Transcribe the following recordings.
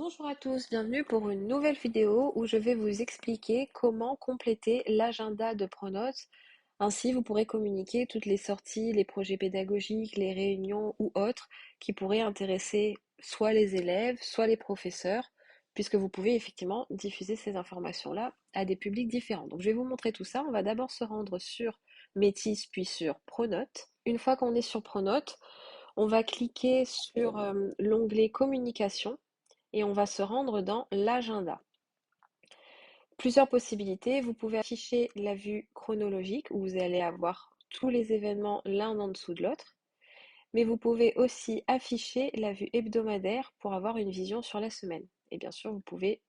Bonjour à tous, bienvenue pour une nouvelle vidéo où je vais vous expliquer comment compléter l'agenda de Pronote. Ainsi, vous pourrez communiquer toutes les sorties, les projets pédagogiques, les réunions ou autres qui pourraient intéresser soit les élèves, soit les professeurs, puisque vous pouvez effectivement diffuser ces informations-là à des publics différents. Donc je vais vous montrer tout ça. On va d'abord se rendre sur Métis puis sur Pronote. Une fois qu'on est sur Pronote, on va cliquer sur l'onglet Communication et on va se rendre dans l'agenda. Plusieurs possibilités. Vous pouvez afficher la vue chronologique où vous allez avoir tous les événements l'un en dessous de l'autre. Mais vous pouvez aussi afficher la vue hebdomadaire pour avoir une vision sur la semaine. Et bien sûr, vous pouvez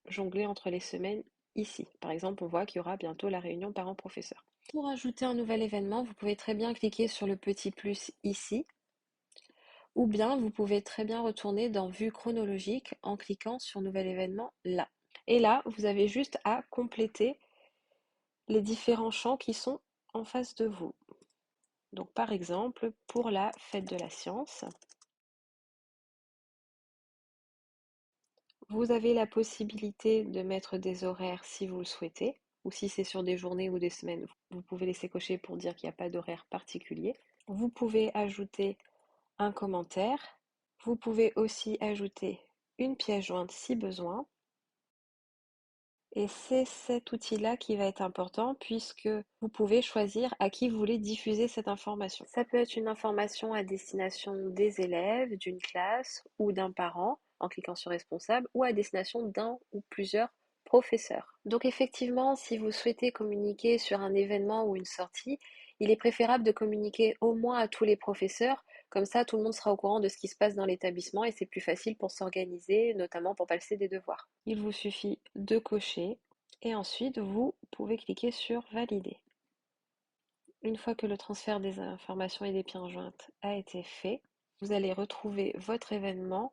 jongler entre les semaines ici. Par exemple, on voit qu'il y aura bientôt la réunion parents-professeurs. Pour ajouter un nouvel événement, vous pouvez très bien cliquer sur le petit plus ici. Ou bien vous pouvez très bien retourner dans Vue chronologique en cliquant sur Nouvel événement là. Et là, vous avez juste à compléter les différents champs qui sont en face de vous. Donc par exemple, pour la fête de la science, vous avez la possibilité de mettre des horaires si vous le souhaitez, ou si c'est sur des journées ou des semaines, vous pouvez laisser cocher pour dire qu'il n'y a pas d'horaire particulier. Vous pouvez ajouter un commentaire. Vous pouvez aussi ajouter une pièce jointe si besoin. Et c'est cet outil-là qui va être important puisque vous pouvez choisir à qui vous voulez diffuser cette information. Ça peut être une information à destination des élèves, d'une classe ou d'un parent en cliquant sur responsable ou à destination d'un ou plusieurs professeurs. Donc effectivement, si vous souhaitez communiquer sur un événement ou une sortie, il est préférable de communiquer au moins à tous les professeurs. Comme ça, tout le monde sera au courant de ce qui se passe dans l'établissement et c'est plus facile pour s'organiser, notamment pour passer des devoirs. Il vous suffit de cocher et ensuite vous pouvez cliquer sur Valider. Une fois que le transfert des informations et des pièces jointes a été fait, vous allez retrouver votre événement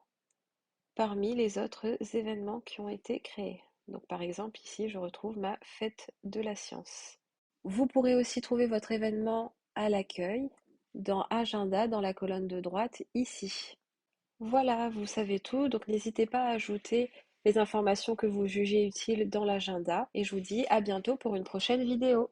parmi les autres événements qui ont été créés. Donc par exemple ici, je retrouve ma fête de la science. Vous pourrez aussi trouver votre événement à l'accueil dans Agenda dans la colonne de droite ici. Voilà, vous savez tout, donc n'hésitez pas à ajouter les informations que vous jugez utiles dans l'agenda et je vous dis à bientôt pour une prochaine vidéo.